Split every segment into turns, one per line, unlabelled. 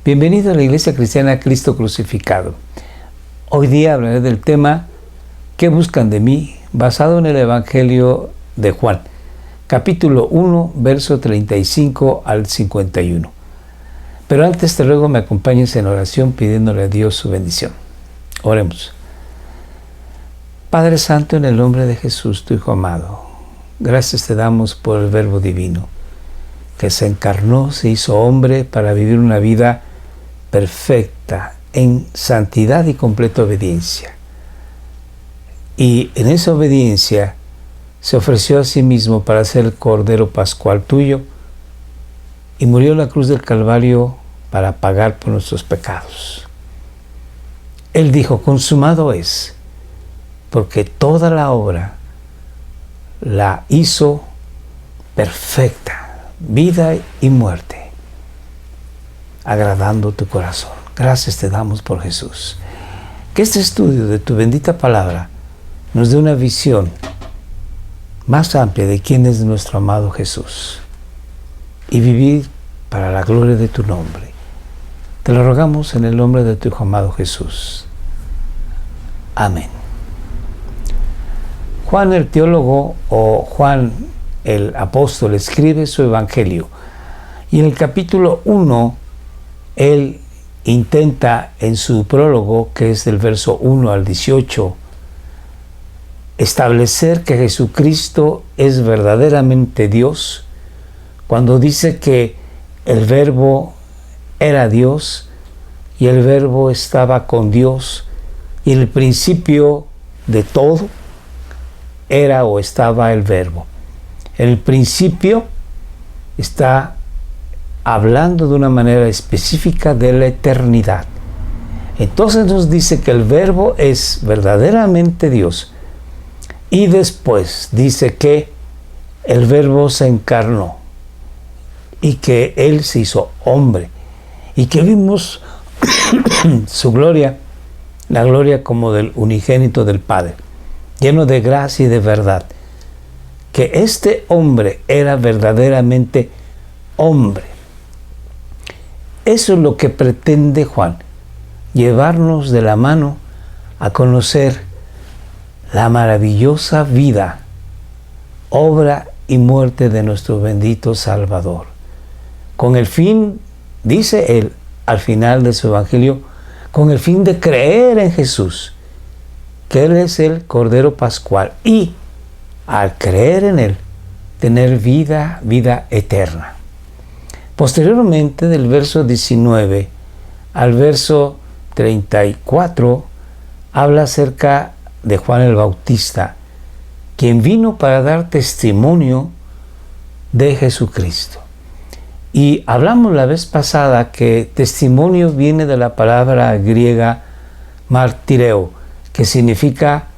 Bienvenido a la Iglesia Cristiana Cristo Crucificado. Hoy día hablaré del tema ¿Qué buscan de mí?, basado en el Evangelio de Juan, capítulo 1, verso 35 al 51. Pero antes te ruego me acompañes en oración pidiéndole a Dios su bendición. Oremos. Padre Santo, en el nombre de Jesús, tu Hijo amado, gracias te damos por el Verbo Divino, que se encarnó, se hizo hombre para vivir una vida perfecta, en santidad y completa obediencia. Y en esa obediencia se ofreció a sí mismo para ser el Cordero Pascual tuyo y murió en la cruz del Calvario para pagar por nuestros pecados. Él dijo, consumado es, porque toda la obra la hizo perfecta, vida y muerte, agradando tu corazón. Gracias te damos por Jesús. Que este estudio de tu bendita palabra nos dé una visión más amplia de quién es nuestro amado Jesús y vivir para la gloria de tu nombre. Te lo rogamos en el nombre de tu Hijo amado Jesús. Amén. Juan el teólogo o Juan el apóstol escribe su evangelio y en el capítulo 1 él intenta en su prólogo, que es del verso 1 al 18, establecer que Jesucristo es verdaderamente Dios cuando dice que el Verbo era Dios y el Verbo estaba con Dios y en el principio de todo era o estaba el Verbo. En el principio está hablando de una manera específica de la eternidad. Entonces nos dice que el Verbo es verdaderamente Dios. Y después dice que el Verbo se encarnó y que Él se hizo hombre y que vimos su gloria, la gloria como del unigénito del Padre, lleno de gracia y de verdad. Que este hombre era verdaderamente hombre. Eso es lo que pretende Juan, llevarnos de la mano a conocer la maravillosa vida, obra y muerte de nuestro bendito Salvador. Con el fin, dice él al final de su evangelio, con el fin de creer en Jesús, que Él es el Cordero Pascual y al creer en Él, tener vida eterna. Posteriormente, del verso 19 al verso 34, habla acerca de Juan el Bautista, quien vino para dar testimonio de Jesucristo. Y hablamos la vez pasada que testimonio viene de la palabra griega martireo, que significa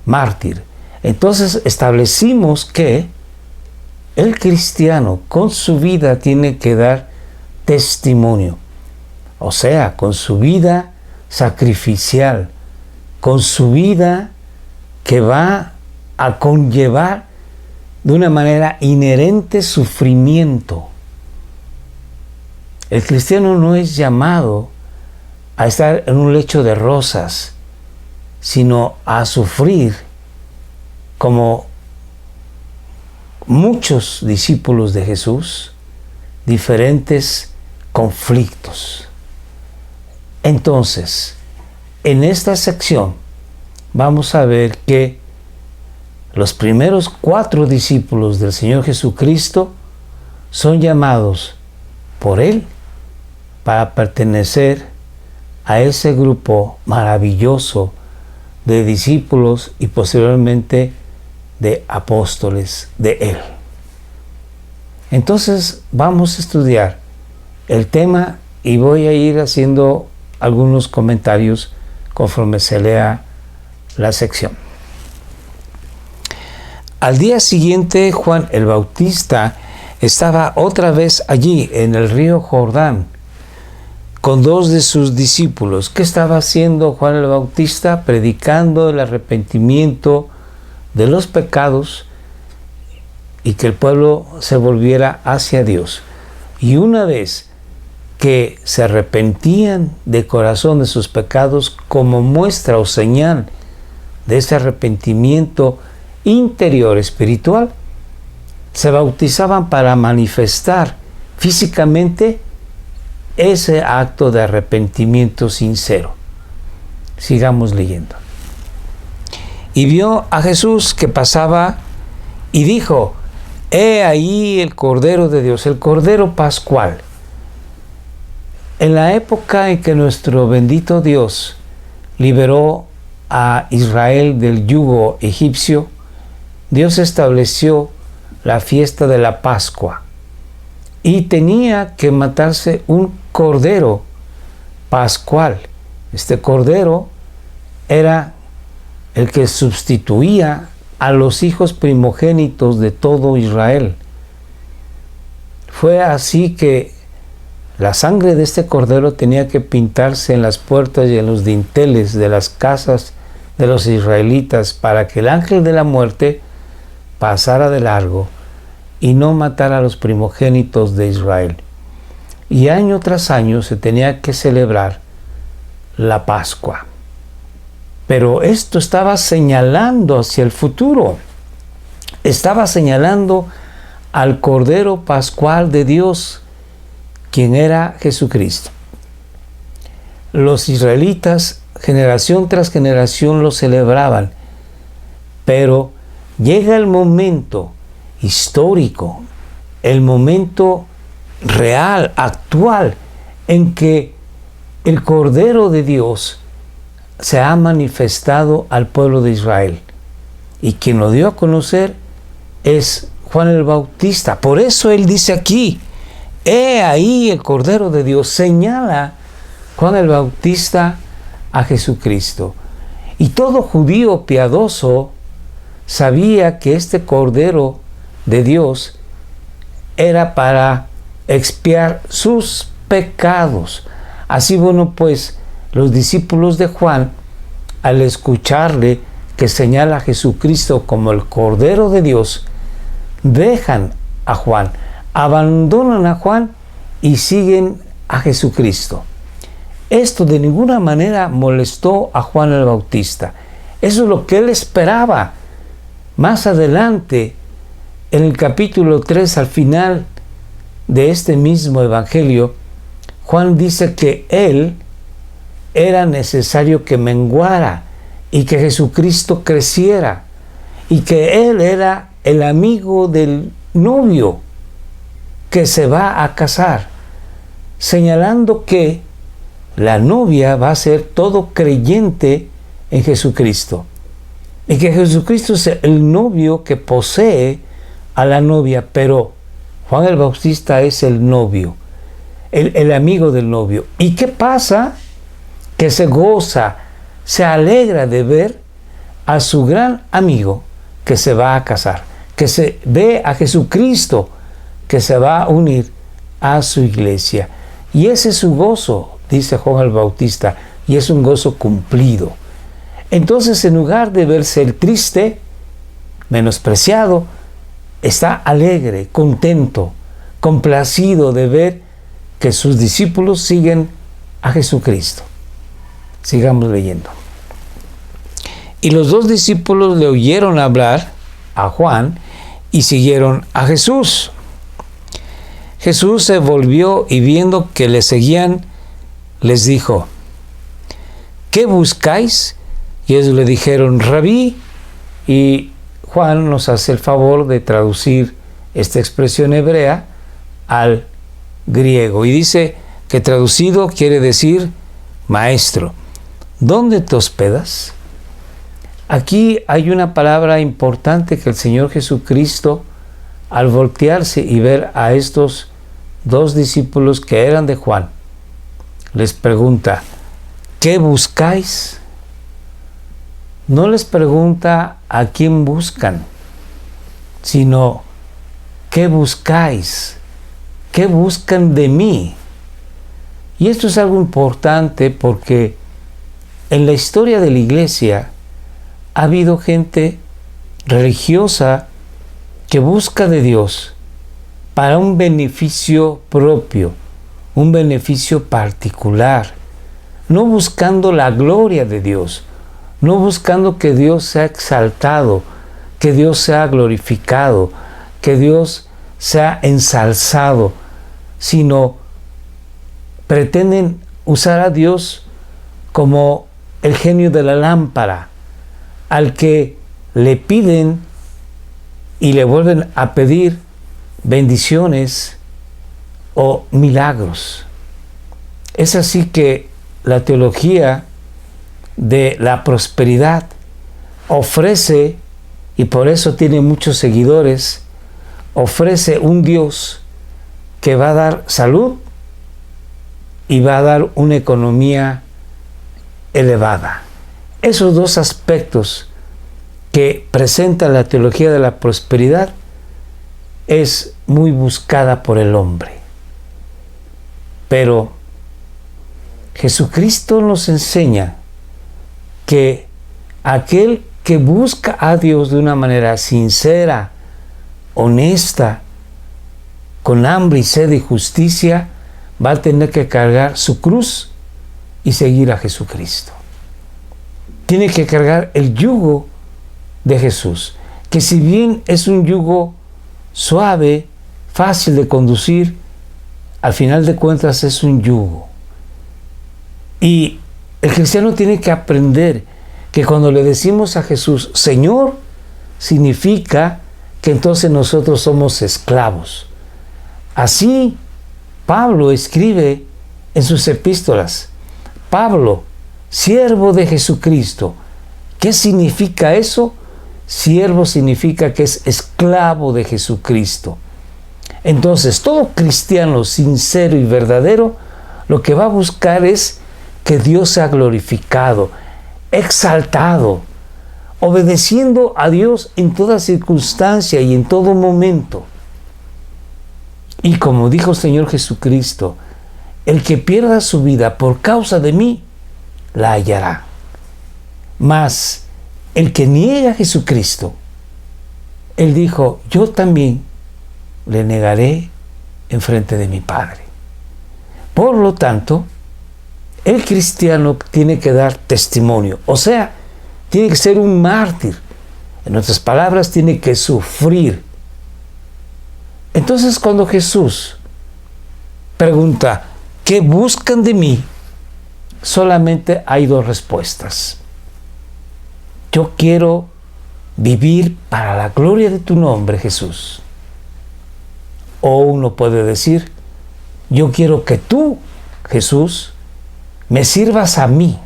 mártir. Entonces establecimos que el cristiano con su vida tiene que dar testimonio, o sea, con su vida sacrificial, con su vida que va a conllevar de una manera inherente sufrimiento. El cristiano no es llamado a estar en un lecho de rosas, sino a sufrir como muchos discípulos de Jesús, diferentes conflictos. Entonces, en esta sección vamos a ver que los primeros 4 discípulos del Señor Jesucristo son llamados por Él para pertenecer a ese grupo maravilloso de discípulos y posteriormente de apóstoles de Él. Entonces vamos a estudiar el tema y voy a ir haciendo algunos comentarios conforme se lea la sección. Al día siguiente, Juan el Bautista estaba otra vez allí en el río Jordán con 2 de sus discípulos. ¿Qué estaba haciendo Juan el Bautista? Predicando el arrepentimiento de los pecados y que el pueblo se volviera hacia Dios. Y una vez que se arrepentían de corazón de sus pecados como muestra o señal de ese arrepentimiento interior espiritual, se bautizaban para manifestar físicamente ese acto de arrepentimiento sincero. Sigamos leyendo. Y vio a Jesús que pasaba y dijo: he ahí el Cordero de Dios, el Cordero Pascual. En la época en que nuestro bendito Dios liberó a Israel del yugo egipcio, Dios estableció la fiesta de la Pascua y tenía que matarse un cordero pascual. Este cordero era el que sustituía a los hijos primogénitos de todo Israel. Fue así que la sangre de este cordero tenía que pintarse en las puertas y en los dinteles de las casas de los israelitas para que el ángel de la muerte pasara de largo y no matara a los primogénitos de Israel. Y año tras año se tenía que celebrar la Pascua. Pero esto estaba señalando hacia el futuro. Estaba señalando al Cordero Pascual de Dios, quien era Jesucristo. Los israelitas, generación tras generación, lo celebraban, pero llega el momento histórico, el momento real, actual, en que el Cordero de Dios se ha manifestado al pueblo de Israel. Y quien lo dio a conocer es Juan el Bautista. Por eso él dice aquí: he ahí el Cordero de Dios. Señala Juan el Bautista a Jesucristo. Y todo judío piadoso sabía que este Cordero de Dios era para expiar sus pecados. Así, bueno, pues los discípulos de Juan, al escucharle que señala a Jesucristo como el Cordero de Dios, dejan a Juan, abandonan a Juan y siguen a Jesucristo. Esto de ninguna manera molestó a Juan el Bautista. Eso es lo que él esperaba. Más adelante, en el capítulo 3, al final de este mismo evangelio, Juan dice que él era necesario que menguara y que Jesucristo creciera, y que él era el amigo del novio que se va a casar, señalando que la novia va a ser todo creyente en Jesucristo, y que Jesucristo es el novio que posee a la novia, pero Juan el Bautista es el novio, el amigo del novio. ¿Y qué pasa? Que se goza, se alegra de ver a su gran amigo que se va a casar, que se ve a Jesucristo que se va a unir a su iglesia. Y ese es su gozo, dice Juan el Bautista, y es un gozo cumplido. Entonces, en lugar de verse el triste, menospreciado, está alegre, contento, complacido de ver que sus discípulos siguen a Jesucristo. Sigamos leyendo. Y los dos discípulos le oyeron hablar a Juan y siguieron a Jesús. Jesús se volvió y viendo que le seguían, les dijo: ¿qué buscáis? Y ellos le dijeron: Rabí. Y Juan nos hace el favor de traducir esta expresión hebrea al griego. Y dice que traducido quiere decir maestro. ¿Dónde te hospedas? Aquí hay una palabra importante que el Señor Jesucristo, al voltearse y ver a estos dos discípulos que eran de Juan, les pregunta: ¿qué buscáis? No les pregunta a quién buscan, sino ¿qué buscáis? ¿Qué buscan de mí? Y esto es algo importante porque en la historia de la iglesia ha habido gente religiosa que busca de Dios para un beneficio propio, un beneficio particular, no buscando la gloria de Dios, no buscando que Dios sea exaltado, que Dios sea glorificado, que Dios sea ensalzado, sino pretenden usar a Dios como el genio de la lámpara, al que le piden y le vuelven a pedir bendiciones o milagros. Es así que la teología de la prosperidad ofrece, y por eso tiene muchos seguidores, ofrece un Dios que va a dar salud y va a dar una economía elevada. Esos dos aspectos que presenta la teología de la prosperidad es muy buscada por el hombre. Pero Jesucristo nos enseña que aquel que busca a Dios de una manera sincera, honesta, con hambre y sed de justicia, va a tener que cargar su cruz y seguir a Jesucristo. Tiene que cargar el yugo de Jesús, que si bien es un yugo suave, fácil de conducir, al final de cuentas es un yugo. Y el cristiano tiene que aprender que cuando le decimos a Jesús, Señor, significa que entonces nosotros somos esclavos. Así Pablo escribe en sus epístolas, Pablo, siervo de Jesucristo. ¿Qué significa eso? Siervo significa que es esclavo de Jesucristo. Entonces, todo cristiano sincero y verdadero lo que va a buscar es que Dios sea glorificado, exaltado, obedeciendo a Dios en toda circunstancia y en todo momento. Y como dijo el Señor Jesucristo, el que pierda su vida por causa de mí, la hallará. Mas el que niega a Jesucristo, Él dijo, yo también le negaré en frente de mi Padre. Por lo tanto, el cristiano tiene que dar testimonio, o sea, tiene que ser un mártir. En otras palabras, tiene que sufrir. Entonces, cuando Jesús pregunta, ¿qué buscan de mí? Solamente hay dos respuestas. Yo quiero vivir para la gloria de tu nombre, Jesús. O uno puede decir, yo quiero que tú, Jesús, me sirvas a mí,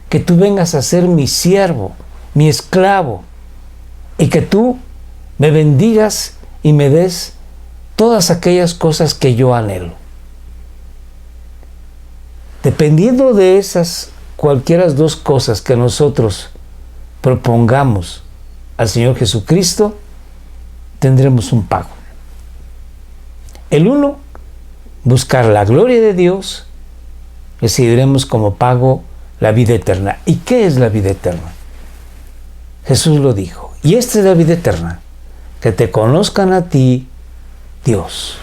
que tú vengas a ser mi siervo, mi esclavo, y que tú me bendigas y me des todas aquellas cosas que yo anhelo. Dependiendo de esas cualquiera dos cosas que nosotros propongamos al Señor Jesucristo, tendremos un pago. El uno, buscar la gloria de Dios, recibiremos como pago la vida eterna. ¿Y qué es la vida eterna? Jesús lo dijo. Y esta es la vida eterna, que te conozcan a ti, Dios.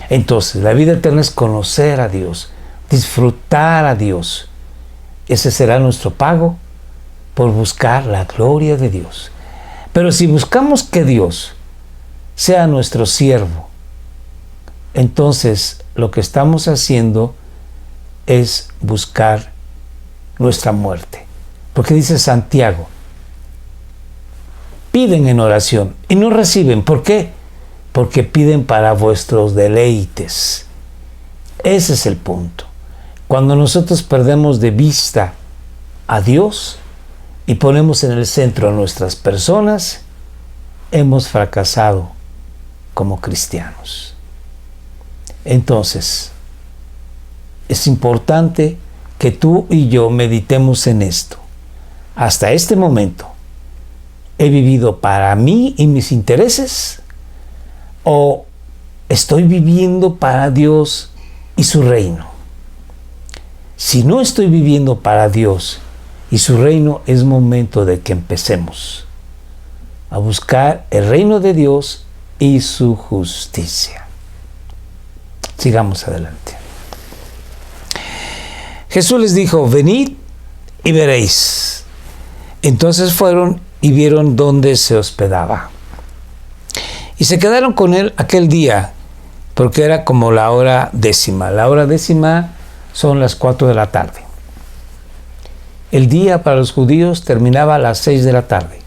Entonces, la vida eterna es conocer a Dios, disfrutar a Dios. Ese será nuestro pago por buscar la gloria de Dios. Pero si buscamos que Dios sea nuestro siervo, entonces lo que estamos haciendo es buscar nuestra muerte. Porque dice Santiago, piden en oración y no reciben. ¿Por qué? Porque piden para vuestros deleites. Ese es el punto. Cuando nosotros perdemos de vista a Dios y ponemos en el centro a nuestras personas, hemos fracasado como cristianos. Entonces, es importante que tú y yo meditemos en esto. Hasta este momento, ¿he vivido para mí y mis intereses? ¿O estoy viviendo para Dios y su reino? Si no estoy viviendo para Dios y su reino, es momento de que empecemos a buscar el reino de Dios y su justicia. Sigamos adelante. Jesús les dijo, venid y veréis. Entonces fueron y vieron dónde se hospedaba. Y se quedaron con él aquel día, porque era como la hora décima. La hora décima son las 4 de la tarde. El día para los judíos terminaba a las 6 de la tarde.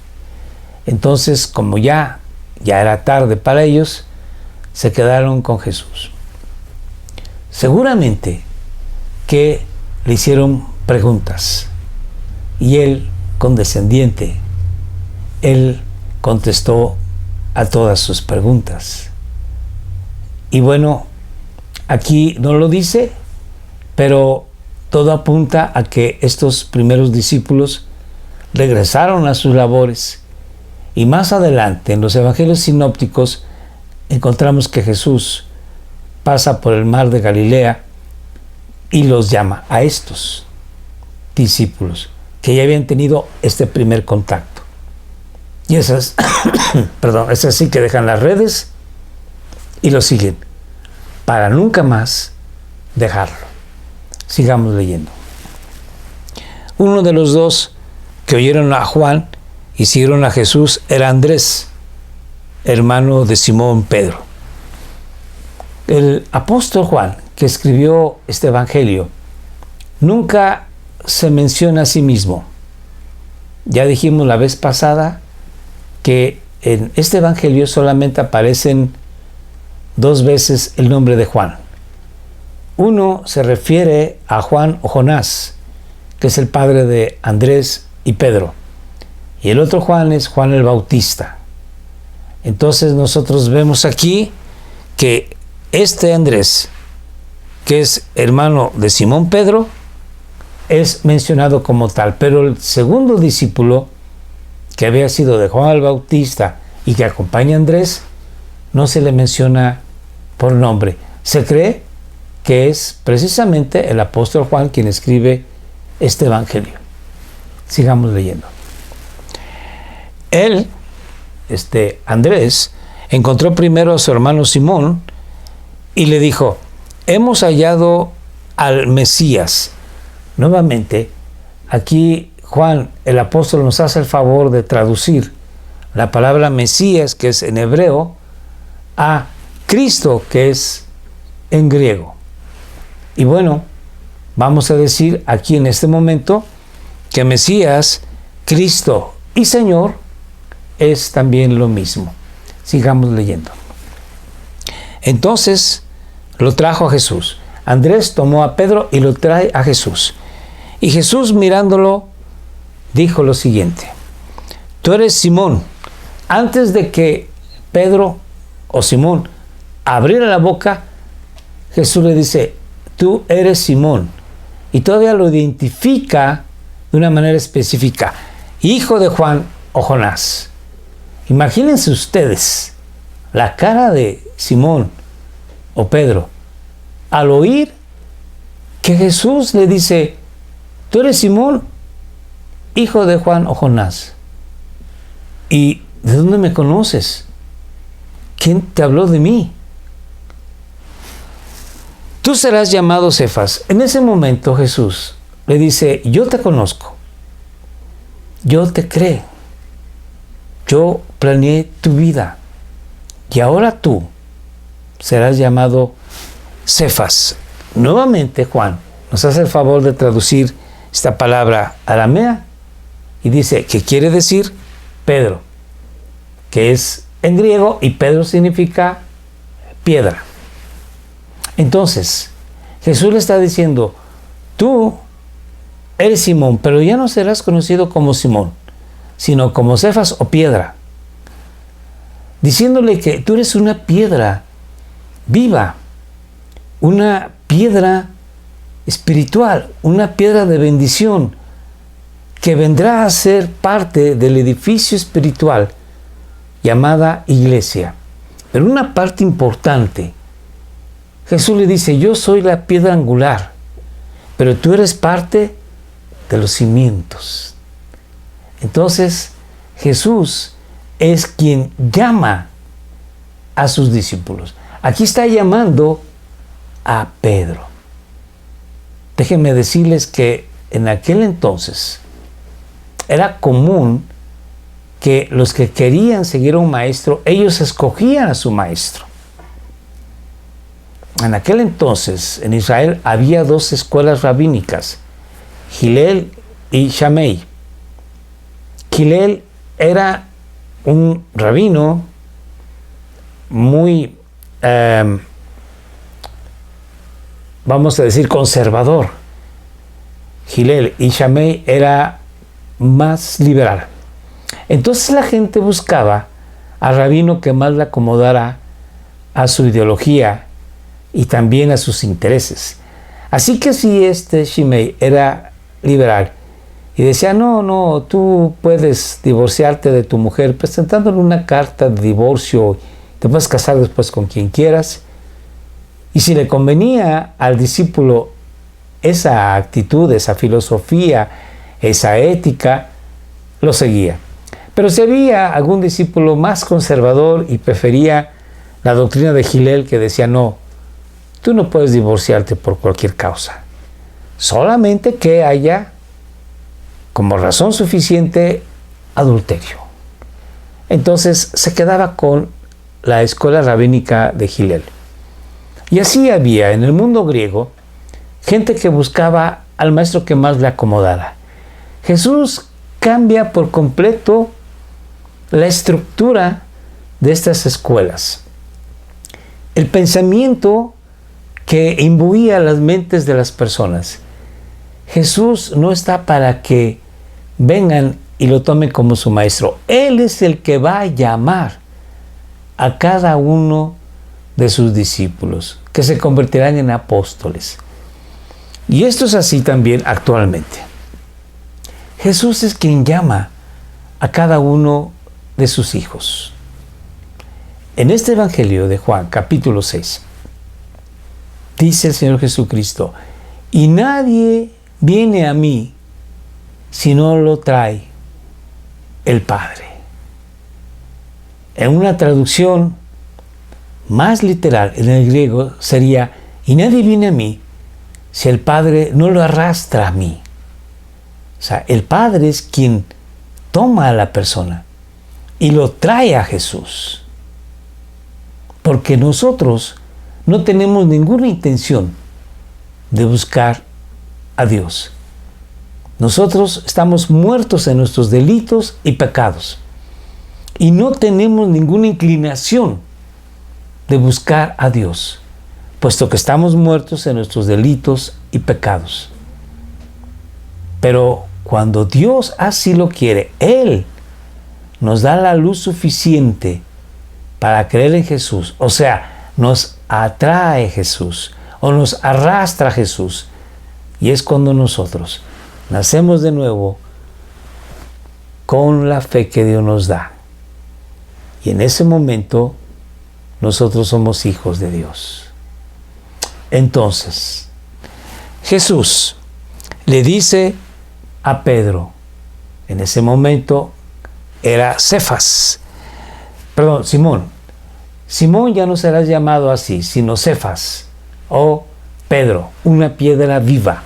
Entonces, como ya era tarde para ellos, se quedaron con Jesús. Seguramente que le hicieron preguntas y él, condescendiente, él contestó a todas sus preguntas. Y bueno, aquí no lo dice, pero todo apunta a que estos primeros discípulos regresaron a sus labores. Y más adelante, en los evangelios sinópticos, encontramos que Jesús pasa por el mar de Galilea y los llama a estos discípulos que ya habían tenido este primer contacto. Y esas, es así que dejan las redes y lo siguen para nunca más dejarlo. Sigamos leyendo. Uno de los dos que oyeron a Juan y siguieron a Jesús era Andrés, hermano de Simón Pedro. El apóstol Juan, que escribió este evangelio, nunca se menciona a sí mismo. Ya dijimos la vez pasada que en este evangelio solamente aparecen 2 veces el nombre de Juan. Uno se refiere a Juan o Jonás, que es el padre de Andrés y Pedro. Y el otro Juan es Juan el Bautista. Entonces nosotros vemos aquí que este Andrés, que es hermano de Simón Pedro, es mencionado como tal. Pero el segundo discípulo, que había sido de Juan el Bautista y que acompaña a Andrés, no se le menciona por nombre. Se cree que es precisamente el apóstol Juan quien escribe este evangelio. Sigamos leyendo. Él, Andrés, encontró primero a su hermano Simón y le dijo, hemos hallado al Mesías. Nuevamente, aquí Juan, el apóstol, nos hace el favor de traducir la palabra Mesías, que es en hebreo, a Cristo, que es en griego. Y bueno, vamos a decir aquí en este momento que Mesías, Cristo y Señor es también lo mismo. Sigamos leyendo. Entonces lo trajo a Jesús. Andrés tomó a Pedro y lo trae a Jesús. Y Jesús, mirándolo, dijo lo siguiente: tú eres Simón. Antes de que Pedro o Simón abriera la boca, Jesús le dice, tú eres Simón. Y todavía lo identifica de una manera específica: hijo de Juan o Jonás. Imagínense ustedes la cara de Simón o Pedro al oír que Jesús le dice, tú eres Simón, hijo de Juan o Jonás. ¿Y de dónde me conoces? ¿Quién te habló de mí? Tú serás llamado Cefas. En ese momento Jesús le dice, yo te conozco, yo te creo, yo planeé tu vida y ahora tú serás llamado Cefas. Nuevamente Juan nos hace el favor de traducir esta palabra aramea y dice que quiere decir Pedro, que es en griego, y Pedro significa piedra. Entonces Jesús le está diciendo, tú eres Simón, pero ya no serás conocido como Simón, sino como Cefas o piedra, diciéndole que tú eres una piedra viva, una piedra espiritual, una piedra de bendición que vendrá a ser parte del edificio espiritual llamada iglesia. Pero una parte importante, Jesús le dice, yo soy la piedra angular, pero tú eres parte de los cimientos. Entonces Jesús es quien llama a sus discípulos. Aquí está llamando a Pedro. Déjenme decirles que en aquel entonces era común que los que querían seguir a un maestro, ellos escogían a su maestro. En aquel entonces, en Israel, había dos escuelas rabínicas, Hillel y Shammai. Hillel era un rabino muy, vamos a decir, conservador. Hillel, y Shammai era más liberal. Entonces la gente buscaba al rabino que más le acomodara a su ideología y también a sus intereses. Así que si Shammai era liberal y decía, no, tú puedes divorciarte de tu mujer presentándole una carta de divorcio, te puedes casar después con quien quieras, y si le convenía al discípulo esa actitud, esa filosofía, esa ética, lo seguía. Pero si había algún discípulo más conservador y prefería la doctrina de Hillel, que decía, no, tú no puedes divorciarte por cualquier causa, solamente que haya como razón suficiente adulterio. Entonces se quedaba con la escuela rabínica de Hillel. Y así había en el mundo griego gente que buscaba al maestro que más le acomodara. Jesús cambia por completo la estructura de estas escuelas. El pensamiento que imbuía las mentes de las personas. Jesús no está para que vengan y lo tomen como su maestro. Él es el que va a llamar a cada uno de sus discípulos, que se convertirán en apóstoles. Y esto es así también actualmente. Jesús es quien llama a cada uno de sus hijos. En este Evangelio de Juan, capítulo 6, dice el Señor Jesucristo, y nadie viene a mí si no lo trae el Padre. En una traducción más literal, en el griego, sería, y nadie viene a mí si el Padre no lo arrastra a mí. O sea, el Padre es quien toma a la persona y lo trae a Jesús. Porque nosotros no tenemos ninguna intención de buscar a Dios. Nosotros estamos muertos en nuestros delitos y pecados. Y no tenemos ninguna inclinación de buscar a Dios, puesto que estamos muertos en nuestros delitos y pecados. Pero cuando Dios así lo quiere, Él nos da la luz suficiente para creer en Jesús. O sea, nos atrae Jesús o nos arrastra Jesús. Y es cuando nosotros nacemos de nuevo con la fe que Dios nos da. Y en ese momento nosotros somos hijos de Dios. Entonces, Jesús le dice a Pedro, en ese momento era Cefas, Simón. Simón ya no serás llamado así, sino Cefas, o Pedro, una piedra viva,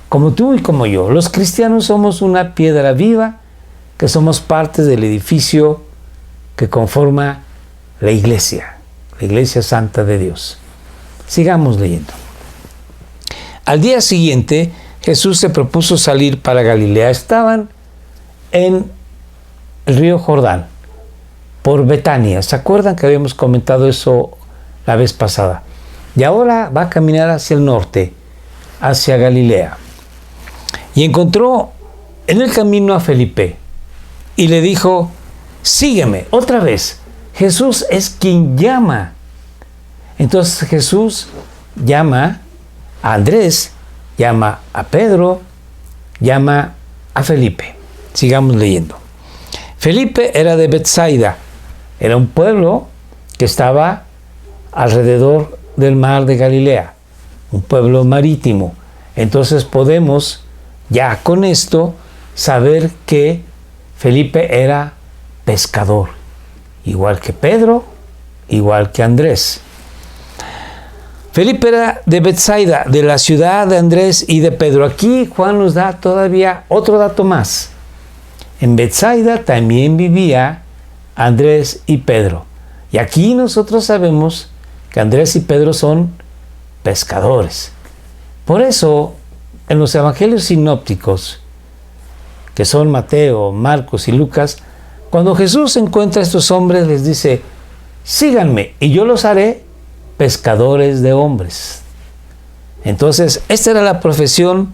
como tú y como yo. Los cristianos somos una piedra viva, que somos parte del edificio que conforma la iglesia santa de Dios. Sigamos leyendo. Al día siguiente, Jesús se propuso salir para Galilea. Estaban en el río Jordán, por Betania. ¿Se acuerdan que habíamos comentado eso la vez pasada? Y ahora va a caminar hacia el norte, hacia Galilea. Y encontró en el camino a Felipe y le dijo, sígueme. Otra vez, Jesús es quien llama. Entonces Jesús llama a Andrés, llama a Pedro, llama a Felipe. Sigamos leyendo. Felipe era de Betsaida, era un pueblo que estaba alrededor del mar de Galilea, un pueblo marítimo. Entonces podemos ya con esto saber que Felipe era pescador, igual que Pedro, igual que Andrés. Felipe era de Betsaida, de la ciudad de Andrés y de Pedro. Aquí Juan nos da todavía otro dato más. En Betsaida también vivía Andrés y Pedro. Y aquí nosotros sabemos que Andrés y Pedro son pescadores. Por eso, en los evangelios sinópticos, que son Mateo, Marcos y Lucas, cuando Jesús encuentra a estos hombres, les dice: síganme y yo los haré pescadores de hombres. Entonces, esta era la profesión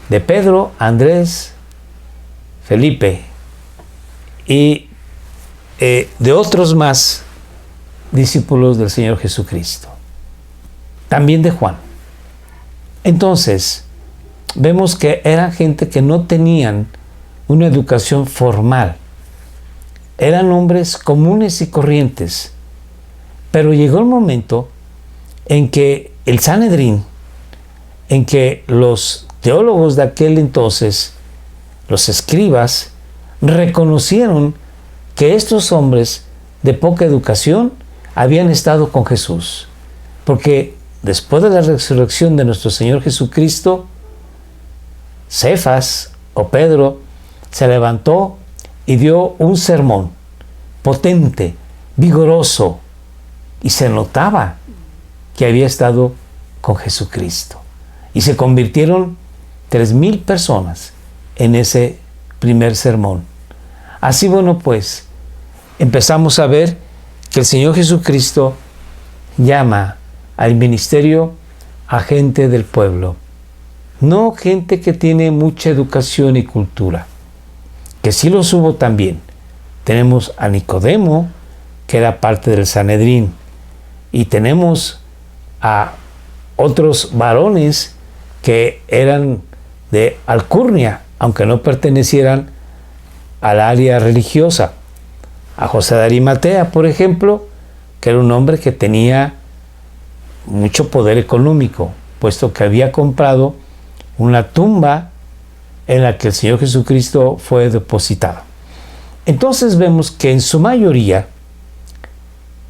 de Pedro, Andrés, Felipe y de otros más discípulos del Señor Jesucristo. También de Juan. Entonces, vemos que eran gente que no tenían una educación formal. Eran hombres comunes y corrientes. Pero llegó el momento en que el Sanedrín, en que los teólogos de aquel entonces, los escribas, reconocieron que estos hombres de poca educación habían estado con Jesús. Porque después de la resurrección de nuestro Señor Jesucristo, Cefas o Pedro se levantó y dio un sermón potente, vigoroso, y se notaba que había estado con Jesucristo. Y se convirtieron 3,000 personas en ese primer sermón. Así, bueno, pues empezamos a ver que el Señor Jesucristo llama al ministerio a gente del pueblo, no gente que tiene mucha educación y cultura, que sí los hubo también. Tenemos a Nicodemo, que era parte del Sanedrín, y tenemos a otros varones que eran de alcurnia, aunque no pertenecieran al área religiosa. A José de Arimatea, por ejemplo, que era un hombre que tenía mucho poder económico, puesto que había comprado una tumba en la que el Señor Jesucristo fue depositado. Entonces vemos que en su mayoría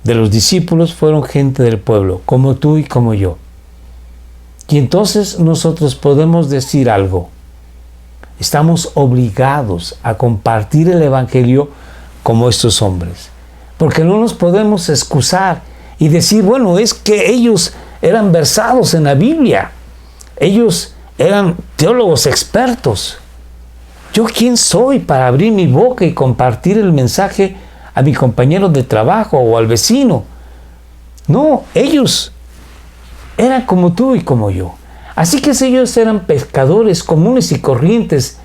de los discípulos fueron gente del pueblo, como tú y como yo. Y entonces nosotros podemos decir algo. Estamos obligados a compartir el Evangelio como estos hombres, porque no nos podemos excusar y decir, bueno, es que ellos eran versados en la Biblia, ellos eran teólogos expertos. ¿Yo quién soy para abrir mi boca y compartir el mensaje a mi compañero de trabajo o al vecino? No, ellos eran como tú y como yo. Así que si ellos eran pescadores comunes y corrientes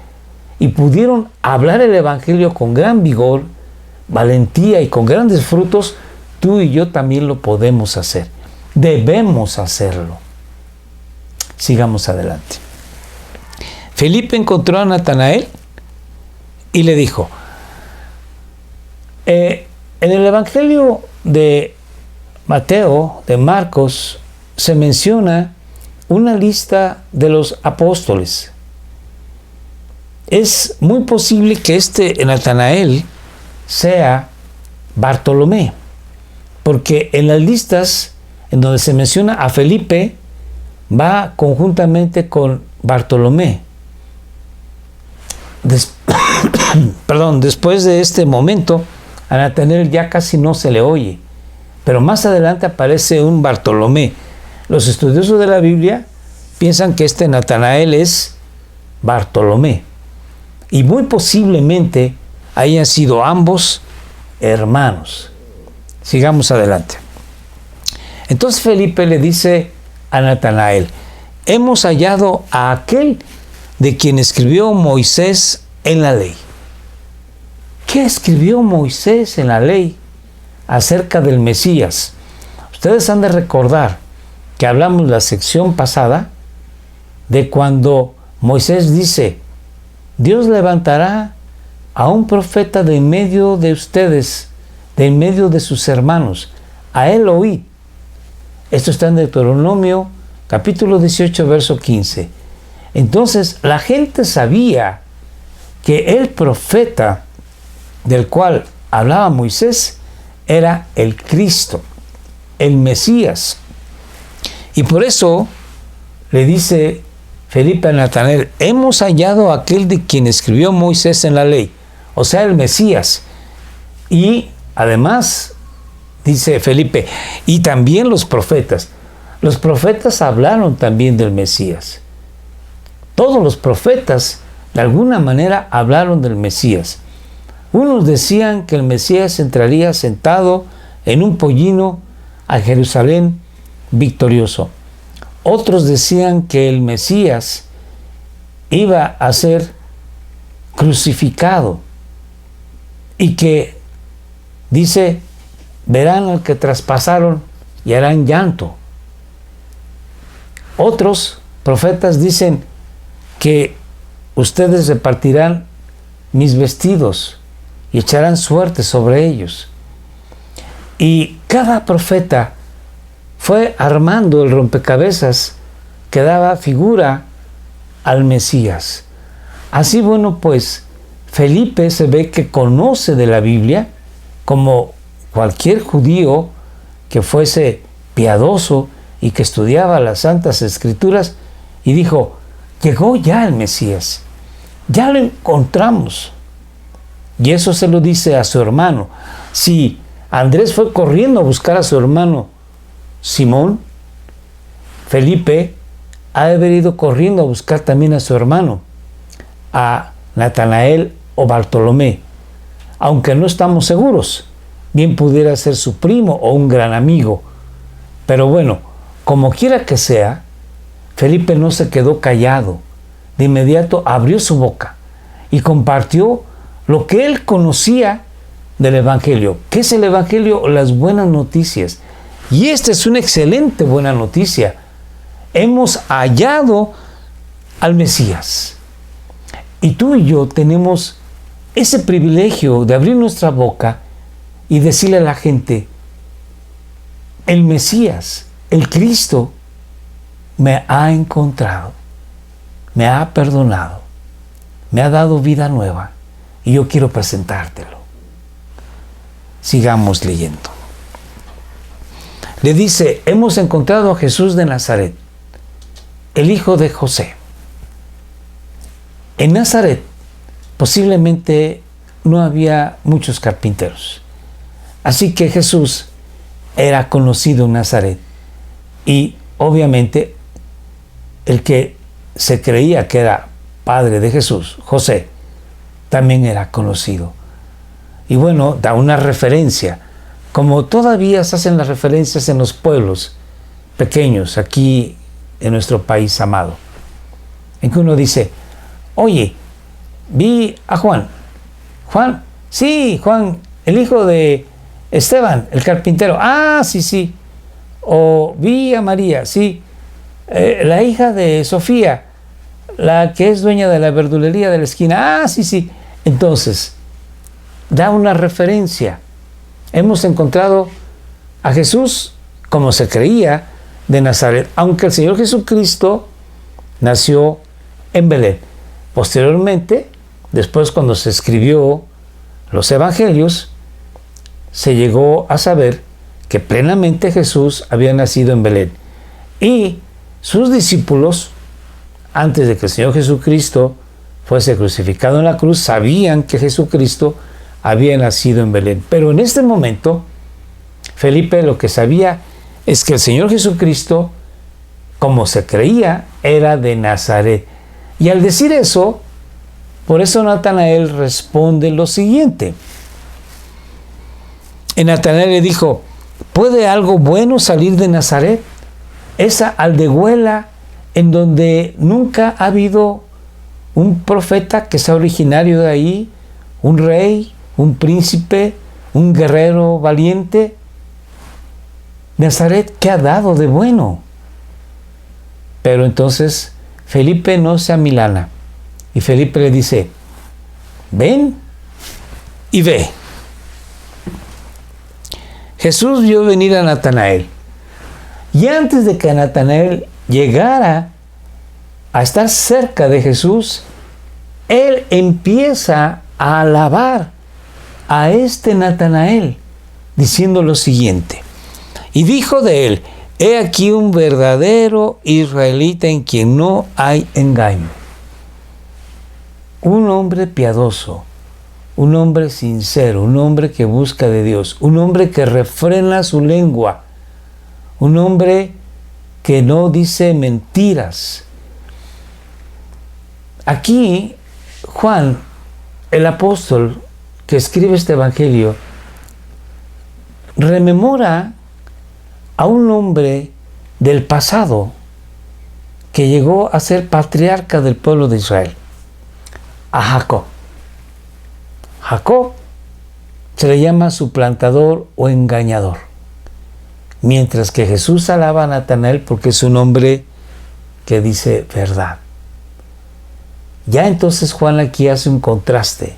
y pudieron hablar el Evangelio con gran vigor, valentía y con grandes frutos, tú y yo también lo podemos hacer. Debemos hacerlo. Sigamos adelante. Felipe encontró a Natanael y le dijo, en el Evangelio de Mateo, de Marcos, se menciona una lista de los apóstoles. Es muy posible que este Natanael sea Bartolomé, porque en las listas en donde se menciona a Felipe va conjuntamente con Bartolomé. Después de este momento, a Natanael ya casi no se le oye, pero más adelante aparece un Bartolomé. Los estudiosos de la Biblia piensan que este Natanael es Bartolomé, y muy posiblemente hayan sido ambos hermanos. Sigamos adelante. Entonces Felipe le dice a Natanael, hemos hallado a aquel de quien escribió Moisés en la ley. ¿Qué escribió Moisés en la ley acerca del Mesías? Ustedes han de recordar que hablamos la sección pasada de cuando Moisés dice, Dios levantará a un profeta de en medio de ustedes, de en medio de sus hermanos, a él oíd. Esto está en Deuteronomio capítulo 18, verso 15. Entonces la gente sabía que el profeta del cual hablaba Moisés era el Cristo, el Mesías. Y por eso le dice Felipe a Natanael, hemos hallado a aquel de quien escribió Moisés en la ley, o sea, el Mesías. Y además, dice Felipe, y también los profetas. Los profetas hablaron también del Mesías. Todos los profetas, de alguna manera, hablaron del Mesías. Unos decían que el Mesías entraría sentado en un pollino a Jerusalén victorioso. Otros decían que el Mesías iba a ser crucificado y que, dice, verán al que traspasaron y harán llanto. Otros profetas dicen que ustedes repartirán mis vestidos y echarán suerte sobre ellos. Y cada profeta fue armando el rompecabezas que daba figura al Mesías. Así, bueno, pues Felipe se ve que conoce de la Biblia, como cualquier judío que fuese piadoso y que estudiaba las Santas Escrituras, y dijo, llegó ya el Mesías, ya lo encontramos. Y eso se lo dice a su hermano. Si Andrés fue corriendo a buscar a su hermano Simón, Felipe ha de haber ido corriendo a buscar también a su hermano, a Natanael o Bartolomé, aunque no estamos seguros, bien pudiera ser su primo o un gran amigo. Pero bueno, como quiera que sea, Felipe no se quedó callado. De inmediato abrió su boca y compartió lo que él conocía del Evangelio. ¿Qué es el Evangelio? Las buenas noticias. Y esta es una excelente buena noticia. Hemos hallado al Mesías. Y tú y yo tenemos ese privilegio de abrir nuestra boca y decirle a la gente, el Mesías, el Cristo, me ha encontrado, me ha perdonado, me ha dado vida nueva y yo quiero presentártelo. Sigamos leyendo. Le dice, hemos encontrado a Jesús de Nazaret, el hijo de José. En Nazaret posiblemente no había muchos carpinteros. Así que Jesús era conocido en Nazaret. Y obviamente el que se creía que era padre de Jesús, José, también era conocido. Y bueno, da una referencia, como todavía se hacen las referencias en los pueblos pequeños aquí en nuestro país amado, en que uno dice, oye, vi a Juan. Juan, sí, Juan, el hijo de Esteban, el carpintero. Ah, sí, sí. O vi a María, sí, la hija de Sofía, la que es dueña de la verdulería de la esquina. Ah, sí, sí. Entonces, da una referencia. Hemos encontrado a Jesús, como se creía, de Nazaret, aunque el Señor Jesucristo nació en Belén. Posteriormente, después cuando se escribió los evangelios, se llegó a saber que plenamente Jesús había nacido en Belén. Y sus discípulos, antes de que el Señor Jesucristo fuese crucificado en la cruz, sabían que Jesucristo había nacido en Belén. Pero en este momento, Felipe lo que sabía es que el Señor Jesucristo, como se creía, era de Nazaret. Y al decir eso, por eso Natanael responde lo siguiente. En Natanael le dijo, ¿puede algo bueno salir de Nazaret? Esa aldehuela en donde nunca ha habido un profeta que sea originario de ahí, un rey, un príncipe, un guerrero valiente. Nazaret, ¿qué ha dado de bueno? Pero entonces Felipe no se amilana. Y Felipe le dice, ven y ve. Jesús vio venir a Natanael. Y antes de que Natanael llegara a estar cerca de Jesús, él empieza a alabar a este Natanael, diciendo lo siguiente. Y dijo de él, he aquí un verdadero israelita en quien no hay engaño. Un hombre piadoso, un hombre sincero, un hombre que busca de Dios, un hombre que refrena su lengua, un hombre que no dice mentiras. Aquí Juan, el apóstol que escribe este evangelio, rememora a un hombre del pasado que llegó a ser patriarca del pueblo de Israel, a Jacob. Jacob se le llama suplantador o engañador, mientras que Jesús alaba a Natanael porque es un hombre que dice verdad. Ya entonces Juan aquí hace un contraste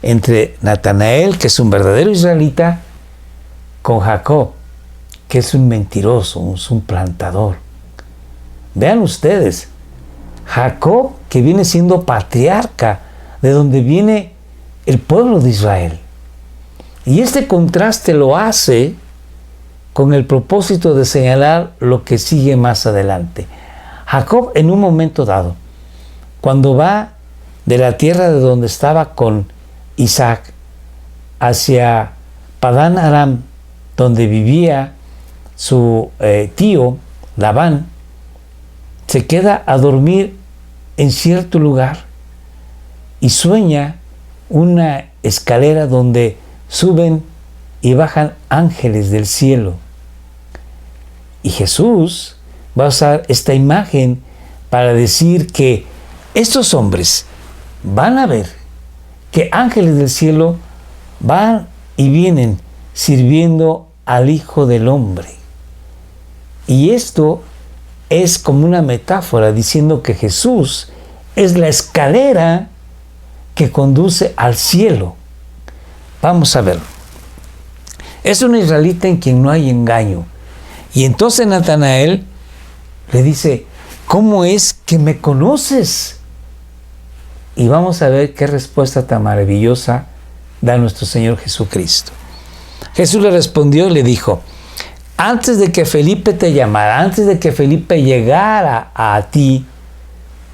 entre Natanael, que es un verdadero israelita, con Jacob, que es un mentiroso, un suplantador. Vean ustedes, Jacob, que viene siendo patriarca, de donde viene el pueblo de Israel. Y este contraste lo hace con el propósito de señalar lo que sigue más adelante. Jacob, en un momento dado, cuando va de la tierra de donde estaba con Isaac hacia Padán Aram, donde vivía su tío Labán, se queda a dormir en cierto lugar y sueña una escalera donde suben y bajan ángeles del cielo. Y Jesús va a usar esta imagen para decir que estos hombres van a ver que ángeles del cielo van y vienen sirviendo al Hijo del Hombre. Y esto es como una metáfora diciendo que Jesús es la escalera que conduce al cielo. Vamos a verlo. Es un israelita en quien no hay engaño. Y entonces Natanael le dice, ¿cómo es que me conoces? Y vamos a ver qué respuesta tan maravillosa da nuestro Señor Jesucristo. Jesús le respondió y le dijo, antes de que Felipe te llamara, antes de que Felipe llegara a ti,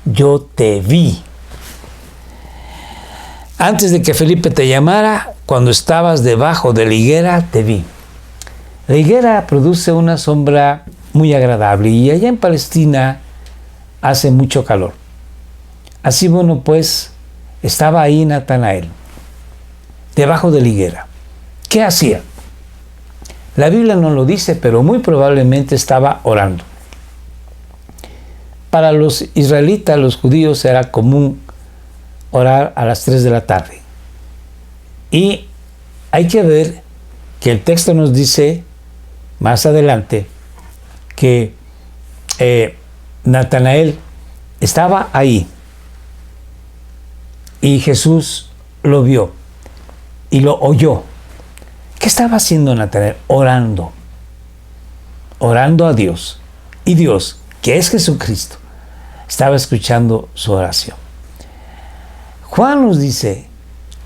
yo te vi. Antes de que Felipe te llamara, cuando estabas debajo de la higuera, te vi. La higuera produce una sombra muy agradable y allá en Palestina hace mucho calor. Así bueno, pues, estaba ahí Natanael, debajo de la higuera. ¿Qué hacía? La Biblia no lo dice, pero muy probablemente estaba orando. Para los israelitas, los judíos, era común orar a las 3 de la tarde. Y hay que ver que el texto nos dice más adelante que Natanael estaba ahí y Jesús lo vio y lo oyó. ¿Qué estaba haciendo Natanael? Orando. Orando a Dios. Y Dios, que es Jesucristo, estaba escuchando su oración. Juan nos dice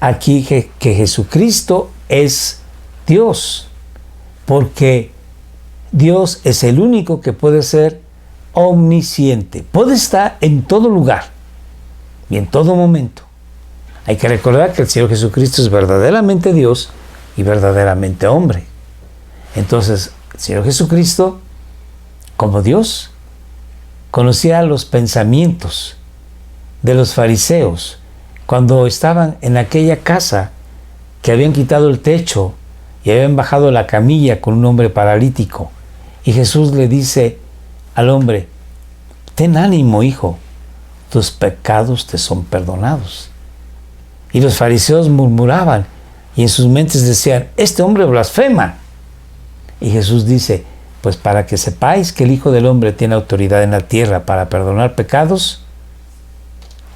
aquí que Jesucristo es Dios, porque Dios es el único que puede ser omnisciente. Puede estar en todo lugar y en todo momento. Hay que recordar que el Señor Jesucristo es verdaderamente Dios y verdaderamente hombre. Entonces, el Señor Jesucristo, como Dios, conocía los pensamientos de los fariseos cuando estaban en aquella casa que habían quitado el techo y habían bajado la camilla con un hombre paralítico. Y Jesús le dice al hombre, ten ánimo, hijo, tus pecados te son perdonados. Y los fariseos murmuraban y en sus mentes decían, este hombre blasfema. Y Jesús dice, pues para que sepáis que el Hijo del Hombre tiene autoridad en la tierra para perdonar pecados,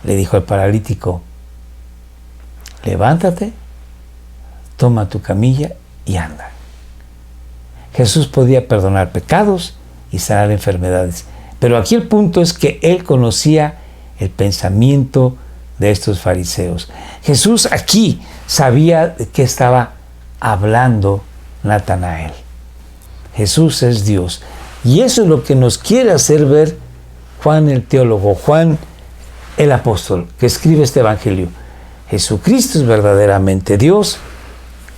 le dijo al paralítico, levántate, toma tu camilla y anda. Jesús podía perdonar pecados y sanar enfermedades. Pero aquí el punto es que él conocía el pensamiento de estos fariseos. Jesús aquí sabía de qué estaba hablando Natanael. Jesús es Dios. Y eso es lo que nos quiere hacer ver Juan el teólogo, Juan el apóstol, que escribe este evangelio. Jesucristo es verdaderamente Dios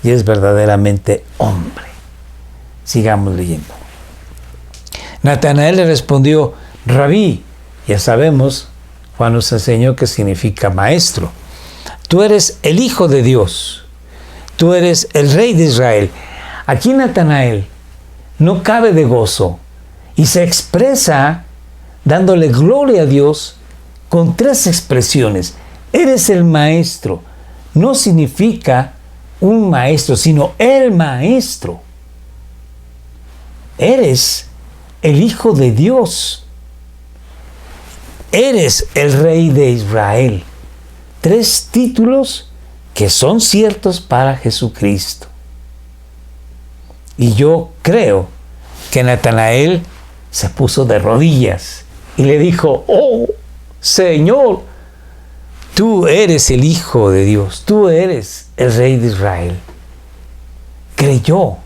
y es verdaderamente hombre. Sigamos leyendo. Natanael le respondió: Rabí, ya sabemos, Juan nos enseñó que significa maestro. Tú eres el Hijo de Dios. Tú eres el Rey de Israel. Aquí Natanael no cabe de gozo y se expresa dándole gloria a Dios con 3 expresiones. Eres el maestro. No significa un maestro, sino el maestro. Eres el Hijo de Dios. Eres el Rey de Israel. 3 títulos que son ciertos para Jesucristo. Y yo creo que Natanael se puso de rodillas y le dijo: oh, Señor, tú eres el Hijo de Dios, tú eres el Rey de Israel. Creyó.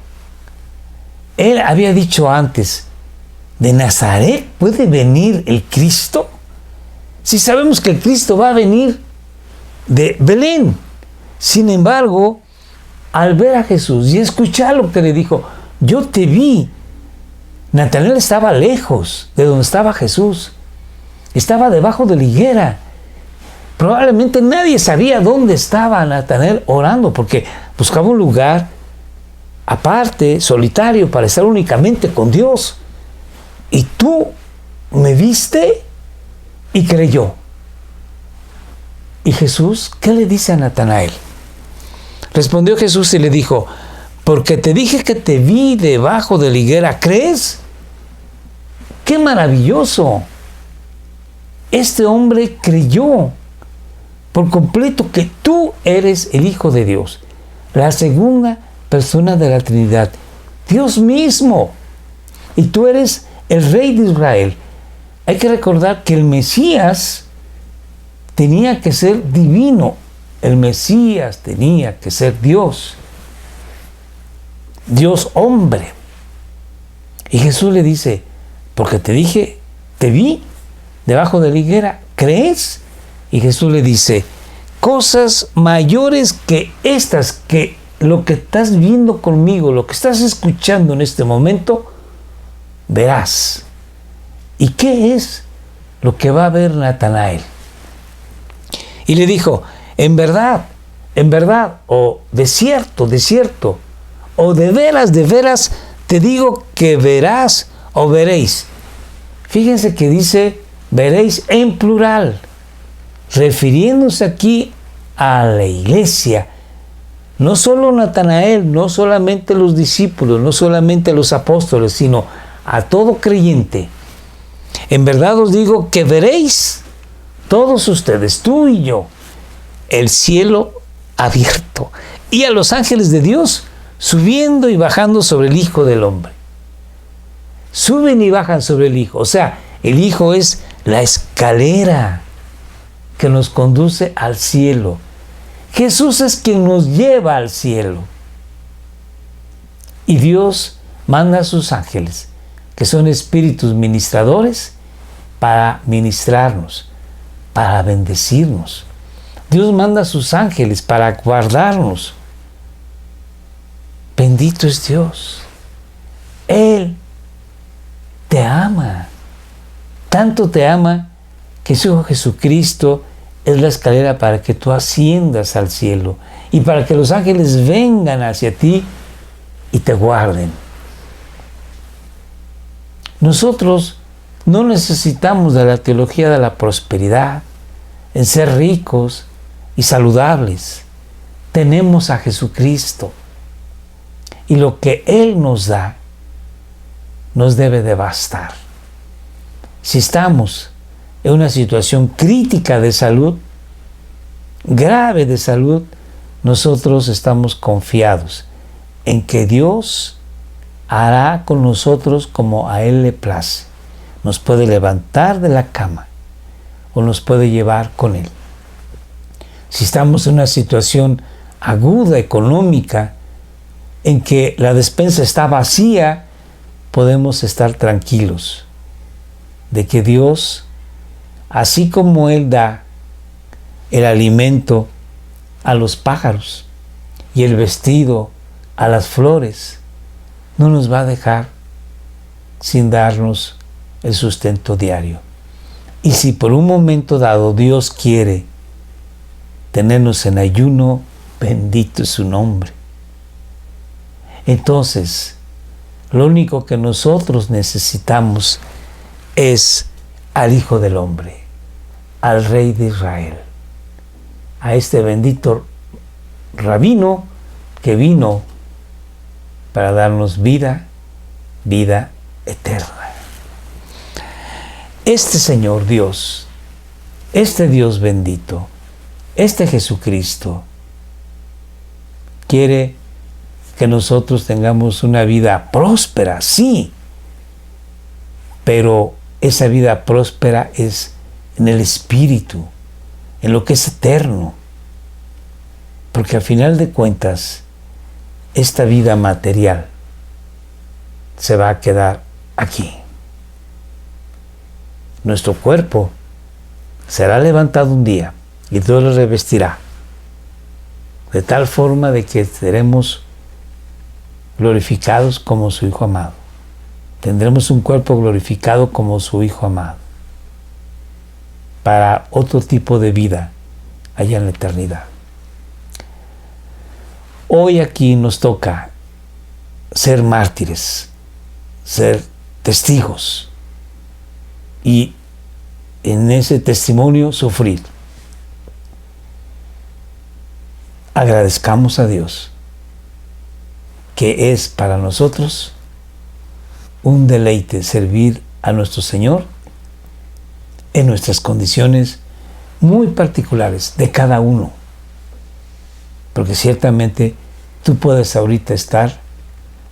Él había dicho antes: ¿de Nazaret puede venir el Cristo? Si sabemos que el Cristo va a venir de Belén. Sin embargo, al ver a Jesús y escuchar lo que le dijo: yo te vi. Natanael estaba lejos de donde estaba Jesús. Estaba debajo de la higuera. Probablemente nadie sabía dónde estaba Natanael orando, porque buscaba un lugar aparte, solitario, para estar únicamente con Dios. Y tú me viste y creyó. ¿Y Jesús qué le dice a Natanael? Respondió Jesús y le dijo: porque te dije que te vi debajo de la higuera, ¿crees? ¡Qué maravilloso! Este hombre creyó por completo que tú eres el Hijo de Dios, la segunda persona de la Trinidad, Dios mismo, y tú eres el Rey de Israel. Hay que recordar que el Mesías tenía que ser divino, el Mesías tenía que ser Dios, Dios hombre. Y Jesús le dice: porque te dije, te vi debajo de la higuera, ¿crees? Y Jesús le dice: cosas mayores que estas, que lo que estás viendo conmigo, lo que estás escuchando en este momento, verás. ¿Y qué es lo que va a ver Natanael? Y le dijo: en verdad, o de cierto, o de veras, te digo que verás o veréis. Fíjense que dice veréis en plural, refiriéndose aquí a la iglesia. No solo Natanael, no solamente los discípulos, no solamente los apóstoles, sino a todo creyente. En verdad os digo que veréis, todos ustedes, tú y yo, el cielo abierto y a los ángeles de Dios subiendo y bajando sobre el Hijo del Hombre. Suben y bajan sobre el Hijo. O sea, el Hijo es la escalera que nos conduce al cielo. Jesús es quien nos lleva al cielo. Y Dios manda a sus ángeles, que son espíritus ministradores, para ministrarnos, para bendecirnos. Dios manda a sus ángeles para guardarnos. Bendito es Dios. Él te ama. Tanto te ama que su Hijo Jesucristo es la escalera para que tú asciendas al cielo y para que los ángeles vengan hacia ti y te guarden. Nosotros no necesitamos de la teología de la prosperidad, en ser ricos y saludables. Tenemos a Jesucristo y lo que Él nos da nos debe de bastar. Si estamos en una situación crítica de salud, grave de salud, nosotros estamos confiados en que Dios hará con nosotros como a Él le place. Nos puede levantar de la cama o nos puede llevar con Él. Si estamos en una situación aguda, económica, en que la despensa está vacía, podemos estar tranquilos de que Dios, así como Él da el alimento a los pájaros y el vestido a las flores, no nos va a dejar sin darnos el sustento diario. Y si por un momento dado Dios quiere tenernos en ayuno, bendito es su nombre. Entonces, lo único que nosotros necesitamos es al Hijo del Hombre, al Rey de Israel, a este bendito rabino que vino para darnos vida, vida eterna. Este Señor Dios, este Dios bendito, este Jesucristo, quiere que nosotros tengamos una vida próspera, sí, pero esa vida próspera es en el Espíritu, en lo que es eterno, porque al final de cuentas, esta vida material se va a quedar aquí. Nuestro cuerpo será levantado un día y Dios lo revestirá, de tal forma de que seremos glorificados como su Hijo amado. Tendremos un cuerpo glorificado como su Hijo amado, para otro tipo de vida allá en la eternidad. Hoy aquí nos toca ser mártires, ser testigos y en ese testimonio sufrir. Agradezcamos a Dios, que es para nosotros un deleite servir a nuestro Señor en nuestras condiciones muy particulares de cada uno. Porque ciertamente tú puedes ahorita estar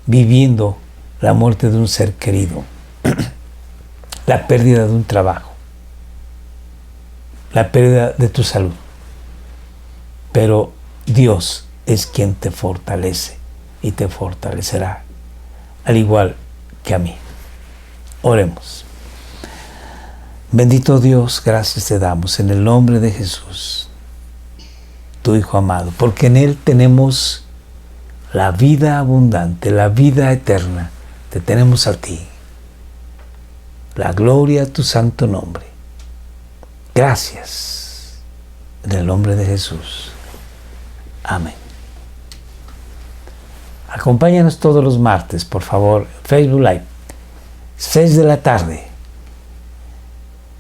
viviendo la muerte de un ser querido, la pérdida de un trabajo, la pérdida de tu salud. Pero Dios es quien te fortalece y te fortalecerá, al igual que a mí. Oremos. Bendito Dios, gracias te damos en el nombre de Jesús, tu Hijo amado, porque en Él tenemos la vida abundante, la vida eterna. Te tenemos a ti. La gloria a tu santo nombre. Gracias. En el nombre de Jesús. Amén. Acompáñanos todos los martes, por favor, Facebook Live, 6 de la tarde.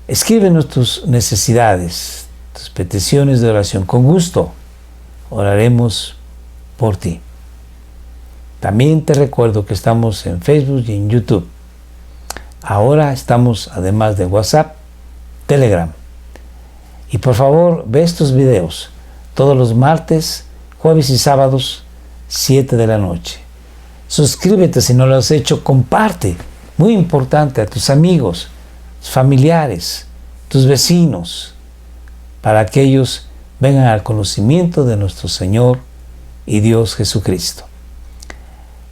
Escríbenos tus necesidades, tus peticiones de oración. Con gusto oraremos por ti. También te recuerdo que estamos en Facebook y en YouTube. Ahora estamos, además de WhatsApp, Telegram. Y por favor, ve estos videos todos los martes, jueves y sábados, 7 de la noche. Suscríbete si no lo has hecho, comparte, muy importante, a tus amigos, familiares, tus vecinos, para que ellos vengan al conocimiento de nuestro Señor y Dios Jesucristo.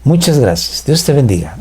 Muchas gracias. Dios te bendiga.